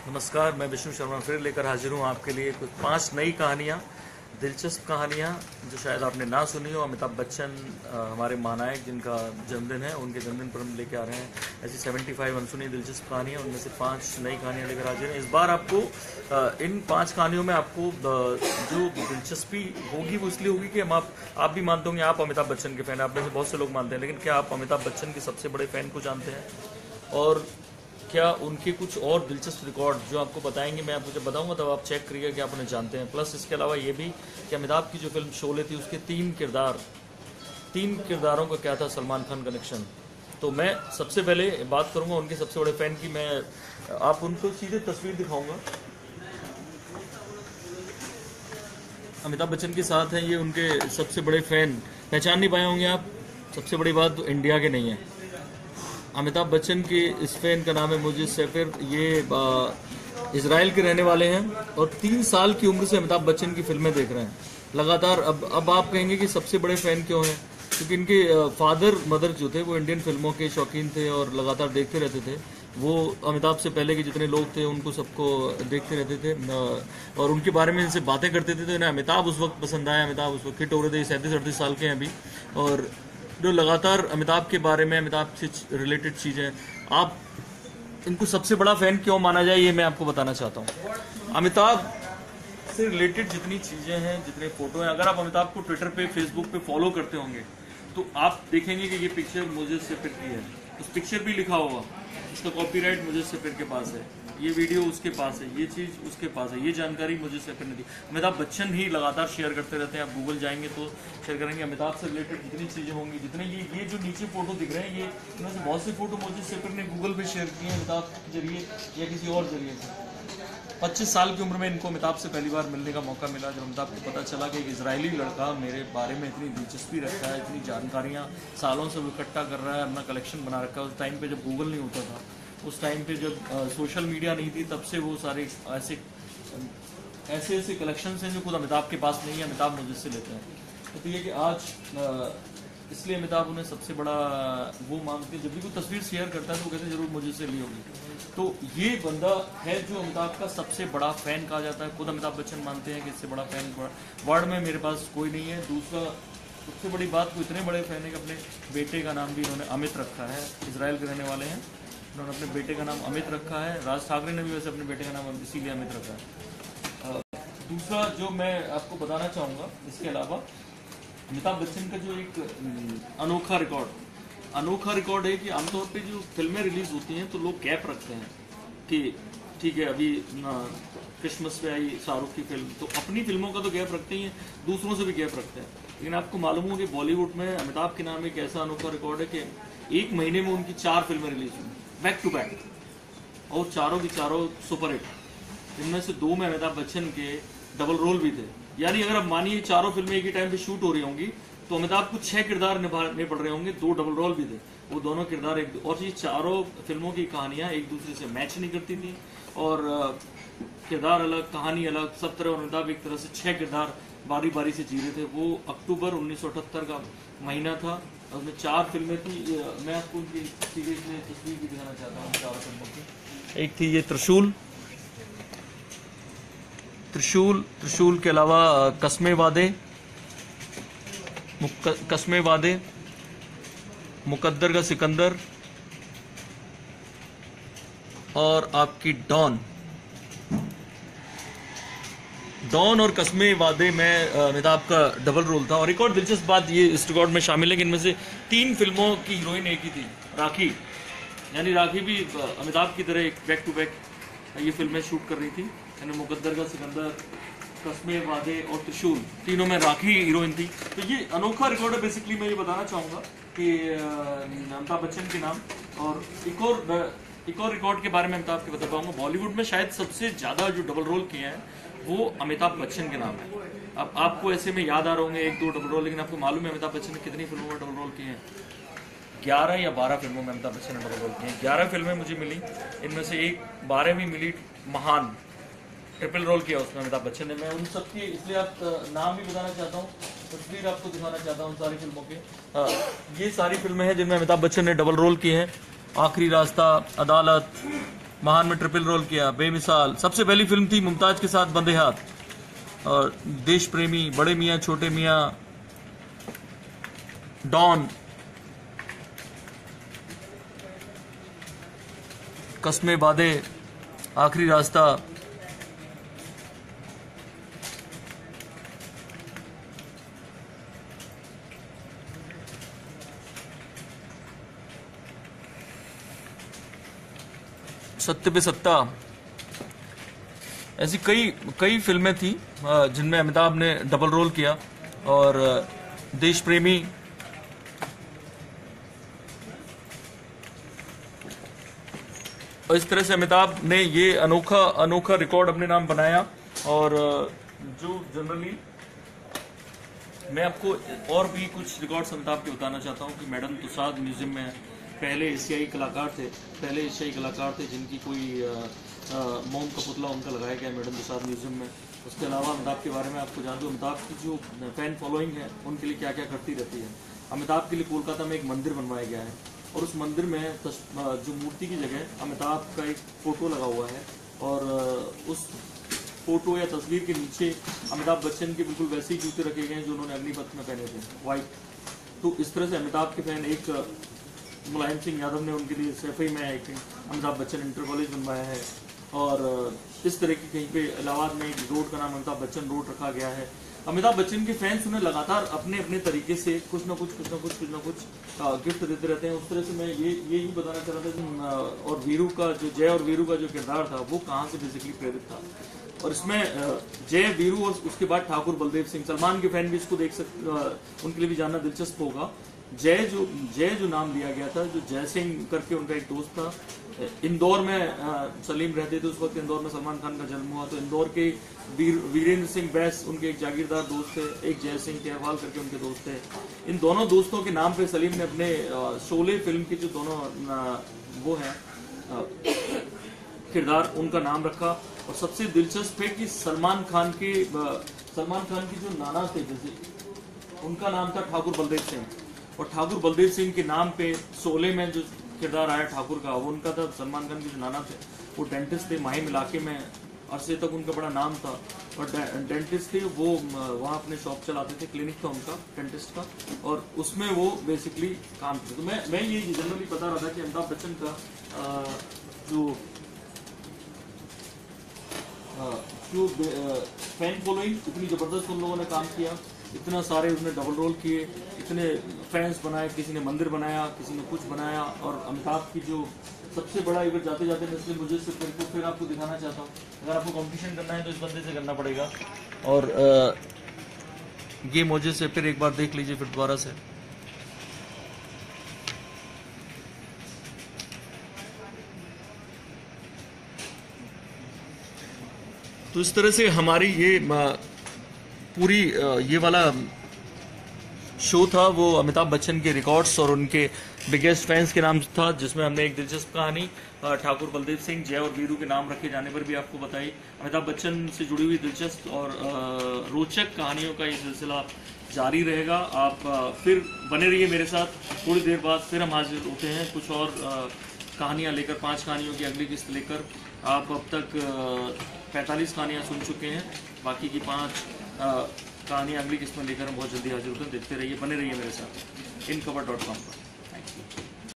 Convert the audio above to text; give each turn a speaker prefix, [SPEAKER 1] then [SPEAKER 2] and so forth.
[SPEAKER 1] नमस्कार, मैं विष्णु शर्मा फिर लेकर हाजिर हूँ आपके लिए कुछ 5 नई कहानियाँ, दिलचस्प कहानियाँ जो शायद आपने ना सुनी हो। अमिताभ बच्चन हमारे महानायक जिनका जन्मदिन है, उनके जन्मदिन पर हम लेके आ रहे हैं ऐसी 75 अनसुनी दिलचस्प कहानियाँ। उनमें से 5 नई कहानियाँ लेकर हाजिर हैं। इस बार आपको इन 5 कहानियों में आपको जो दिलचस्पी होगी वो इसलिए होगी कि आप भी मानते होंगे, आप अमिताभ बच्चन के फ़ैन हैं, आप में से बहुत से लोग मानते हैं, लेकिन क्या आप अमिताभ बच्चन के सबसे बड़े फ़ैन को जानते हैं? और क्या उनके कुछ और दिलचस्प रिकॉर्ड जो आपको बताएंगे, मैं आपको जब बताऊंगा तब आप चेक करिएगा कि आप उन्हें जानते हैं। प्लस इसके अलावा ये भी कि अमिताभ की जो फिल्म शोले थी उसके 3 किरदारों का क्या था सलमान खान कनेक्शन। तो मैं सबसे पहले बात करूंगा उनके सबसे बड़े फैन की। मैं आप उनको सीधे तस्वीर दिखाऊंगा। अमिताभ बच्चन के साथ हैं ये उनके सबसे बड़े फैन। पहचान नहीं पाए होंगे आप। सबसे बड़ी बात तो इंडिया के नहीं है। अमिताभ बच्चन के इस फैन का नाम है मुजिब सैफिर। ये इजराइल के रहने वाले हैं और 3 साल की उम्र से अमिताभ बच्चन की फिल्में देख रहे हैं लगातार। अब आप कहेंगे कि सबसे बड़े फैन क्यों हैं? क्योंकि इनके फादर मदर जो थे वो इंडियन फिल्मों के शौकीन थे और लगातार देखते रहते थे। वो अमिताभ से पहले के जितने लोग थे उनको सबको देखते रहते थे और उनके बारे में इनसे बातें करते थे। तो इन्हें अमिताभ उस वक्त पसंद आया। अमिताभ उस वक्त फिट हो रहे थे, 37-38 साल के हैं अभी। और जो लगातार अमिताभ के बारे में, अमिताभ से रिलेटेड चीज़ें, आप इनको सबसे बड़ा फैन क्यों माना जाए ये मैं आपको बताना चाहता हूँ। अमिताभ से रिलेटेड जितनी चीज़ें हैं, जितने फोटो हैं, अगर आप अमिताभ को ट्विटर पे, फेसबुक पे फॉलो करते होंगे तो आप देखेंगे कि ये पिक्चर मुझे सैफिर की है। उस पिक्चर भी लिखा होगा, इसका कॉपीराइट मुझे सैफिर के पास है, ये वीडियो उसके पास है, ये चीज़ उसके पास है, ये जानकारी मुझे सैफिर ने दी। अमिताभ बच्चन ही लगातार शेयर करते रहते हैं। आप गूगल जाएंगे तो शेयर करेंगे। अमिताभ से रिलेटेड जितनी चीज़ें होंगी, जितने ये जो नीचे फोटो दिख रहे हैं, ये इनमें से बहुत सी फोटो मुझे सैफिर ने गूगल पे शेयर की है अमिताभ के जरिए या किसी और जरिए से। 25 साल की उम्र में इनको अमिताभ से पहली बार मिलने का मौका मिला जब अमिताभ को पता चला कि एक इजरायली लड़का मेरे बारे में इतनी दिलचस्पी रखता है, इतनी जानकारियाँ सालों से वो इकट्ठा कर रहा है, अपना कलेक्शन बना रखा है। उस टाइम पे जब गूगल नहीं होता था, उस टाइम पे जब सोशल मीडिया नहीं थी, तब से वो सारे ऐसे कलेक्शन हैं जो खुद अमिताभ के पास नहीं है, अमिताभ मुझसे लेते हैं। तो ये कि आज इसलिए अमिताभ उन्हें सबसे बड़ा वो मानते हैं। जब भी कोई तस्वीर शेयर करता है तो वो कहते हैं जरूर मुझे से ली होगी। तो ये बंदा है जो अमिताभ का सबसे बड़ा फैन कहा जाता है। खुद अमिताभ बच्चन मानते हैं कि इससे बड़ा फैन वर्ल्ड में मेरे पास कोई नहीं है। दूसरा सबसे बड़ी बात, वो इतने बड़े फैन है कि अपने बेटे का नाम भी इन्होंने अमित रखा है। इजराइल के रहने वाले हैं, उन्होंने अपने बेटे का नाम अमित रखा है। राज ठाकरे ने भी वैसे अपने बेटे का नाम इसीलिए अमित रखा है। दूसरा जो मैं आपको बताना चाहूँगा इसके अलावा, अमिताभ बच्चन का जो एक अनोखा रिकॉर्ड है कि आमतौर पे जो फिल्में रिलीज होती हैं तो लोग गैप रखते हैं कि ठीक है अभी क्रिसमस पे आई शाहरुख की फिल्म, तो अपनी फिल्मों का तो गैप रखते ही हैं, दूसरों से भी गैप रखते हैं। लेकिन आपको मालूम हो कि बॉलीवुड में अमिताभ के नाम एक ऐसा अनोखा रिकॉर्ड है कि एक महीने में उनकी 4 फिल्में रिलीज हुई बैक टू बैक, और चारों की चारों सुपरहिट। इनमें से 2 में अमिताभ बच्चन के डबल रोल भी थे। यानी अगर आप मानिए 4 फिल्में एक ही टाइम पे शूट हो रही होंगी तो अमिताभ को 6 किरदार निभाने पड़ रहे होंगे, 2 डबल रोल भी थे। वो दोनों किरदार और ये चारों फिल्मों की कहानियां एक दूसरे से मैच नहीं करती थी और किरदार अलग, कहानी अलग, सब तरह। और अमिताभ एक तरह से 6 किरदार बारी बारी से जी रहे थे। वो अक्टूबर 1978 का महीना था, उसमें 4 फिल्में थी। मैं आपको उनकी तस्वीर भी दिखाना चाहता हूँ 4 फिल्मों की। एक थी ये त्रिशूल के अलावा कस्मे वादे, मुकद्दर का सिकंदर और आपकी डॉन और कस्मे वादे में अमिताभ का डबल रोल था। और एक और दिलचस्प बात ये इस रिकॉर्ड में शामिल है कि इनमें से 3 फिल्मों की हीरोइन एक ही थी, राखी। यानी राखी भी अमिताभ की तरह बैक टू बैक ये फिल्में शूट कर रही थी। यानी मुकद्दर का सिकंदर, कस्मे वादे और त्रिशूल, तीनों में राखी हीरोइन थी। तो ये अनोखा रिकॉर्ड है। बेसिकली मैं ये बताना चाहूँगा कि अमिताभ बच्चन के नाम। और एक और रिकॉर्ड के बारे में अमिताभ के बता पाऊंगा, बॉलीवुड में शायद सबसे ज़्यादा जो डबल रोल किए हैं वो अमिताभ बच्चन के नाम है। अब आपको ऐसे में याद आ रहे होंगे 1-2 डबल रोल, लेकिन आपको मालूम है अमिताभ बच्चन ने कितनी फिल्मों में डबल रोल किए हैं? 11 या 12 फिल्मों में अमिताभ बच्चन ने डबल रोल किए हैं। 11 फिल्में मुझे मिली, इनमें से 12वीं मिली महान, ट्रिपल रोल किया उसमें अमिताभ बच्चन ने। मैं उन सब की इसलिए आप नाम भी बताना चाहता हूँ, तस्वीर आपको दिखाना चाहता हूँ सारी फिल्मों के। ये सारी फिल्में हैं जिनमें अमिताभ बच्चन ने डबल रोल किए हैं। आखिरी रास्ता, अदालत, महान में ट्रिपल रोल किया, बेमिसाल। सबसे पहली फिल्म थी मुमताज के साथ बंदे हाथ, और देश प्रेमी, बड़े मियाँ छोटे मियाँ, डॉन, कस्मे वादे, आखिरी रास्ता। सत्य पे सत्ता। ऐसी कई कई फिल्में थी जिनमें अमिताभ ने डबल रोल किया। और देश प्रेमी, और इस तरह से अमिताभ ने ये अनोखा रिकॉर्ड अपने नाम बनाया। और जो जनरली मैं आपको और भी कुछ रिकॉर्ड्स अमिताभ के बताना चाहता हूँ कि मैडम तुसाद म्यूजियम में पहले एशियाई कलाकार थे जिनकी कोई मोम का पुतला उनका लगाया गया मैडम तुसाद म्यूजियम में। उसके अलावा अमिताभ के बारे में आपको जान दो, अमिताभ की जो फैन फॉलोइंग है उनके लिए क्या क्या करती रहती है। अमिताभ के लिए कोलकाता में एक मंदिर बनवाया गया है, और उस मंदिर में जो मूर्ति की जगह अमिताभ का एक फोटो लगा हुआ है, और उस फोटो या तस्वीर के नीचे अमिताभ बच्चन के बिल्कुल वैसे ही जूते रखे गए हैं जो उन्होंने अग्निपथ में पहने थे, वाइट। तो इस तरह से अमिताभ के फैन, एक मुलायम सिंह यादव ने उनके लिए सैफई में एक अमिताभ बच्चन इंटर कॉलेज बनवाया है। और इस तरह की कहीं पे इलाहाबाद में एक रोड का नाम अमिताभ बच्चन रोड रखा गया है। अमिताभ बच्चन के फैंस उन्हें लगातार अपने अपने तरीके से कुछ ना कुछ गिफ्ट देते रहते हैं। उस तरह से मैं यही बताना चाह रहा था कि और वीरू का जो किरदार था वो कहाँ से बेसिकली प्रेरित था। और इसमें जय, वीरू और उसके बाद ठाकुर बलदेव सिंह, सलमान के फैन भी इसको देख सकते, उनके लिए भी जानना दिलचस्प होगा। जय जो नाम लिया गया था, जो जय सिंह करके उनका एक दोस्त था, इंदौर में सलीम रहते थे उस वक्त, इंदौर में सलमान खान का जन्म हुआ, तो इंदौर के वीरेंद्र सिंह बैस उनके एक जागीरदार दोस्त थे, एक जय सिंह केरवाल करके उनके दोस्त थे। इन दोनों दोस्तों के नाम पे सलीम ने अपने शोले फिल्म के जो दोनों वो हैं किरदार, उनका नाम रखा। और सबसे दिलचस्प है कि सलमान खान की जो नाना थे जैसे, उनका नाम था ठाकुर बलदेव सिंह, और ठाकुर बलदेव सिंह के नाम पे शोले में जो किरदार आया ठाकुर का, वो उनका था। सलमान खान के जो नाना थे वो डेंटिस्ट थे, माहिम इलाके में अरसे तक उनका बड़ा नाम था, और डेंटिस्ट थे वो, वहाँ अपने शॉप चलाते थे, क्लिनिक था उनका डेंटिस्ट का, और उसमें वो बेसिकली काम थे। तो मैं ये जनरली बता रहा था कि अमिताभ बच्चन का जो फैन फॉलोइंग इतनी जबरदस्त उन लोगों ने काम किया, इतना सारे उसने डबल रोल किए, इतने फैंस बनाए, किसी ने मंदिर बनाया, किसी ने कुछ बनाया। और अमिताभ की जो सबसे बड़ा, अगर जाते जाते मैं इसलिए मुझे सिर्फ इनको फिर आपको दिखाना चाहता हूँ, अगर आपको कंपटीशन करना है तो इस बंदे से करना पड़ेगा। और ये मुझे से फिर एक बार देख लीजिए फिर दोबारा से। तो इस तरह से हमारी ये पूरी ये वाला शो था, वो अमिताभ बच्चन के रिकॉर्ड्स और उनके बिगेस्ट फैंस के नाम था, जिसमें हमने एक दिलचस्प कहानी ठाकुर बलदेव सिंह, जय और वीरू के नाम रखे जाने पर भी आपको बताई। अमिताभ बच्चन से जुड़ी हुई दिलचस्प और रोचक कहानियों का ये सिलसिला जारी रहेगा। आप फिर बने रहिए मेरे साथ, थोड़ी देर बाद फिर हम हाजिर होते हैं कुछ और कहानियाँ लेकर, 5 कहानियों की अगली किस्त लेकर। आप अब तक 45 कहानियाँ सुन चुके हैं, बाकी की 5 कहानियाँ अगली किस्त में लेकर हम बहुत जल्दी हाजिर होते हैं। देखते रहिए, बने रहिए मेरे साथ InCover.com पर। Thank you.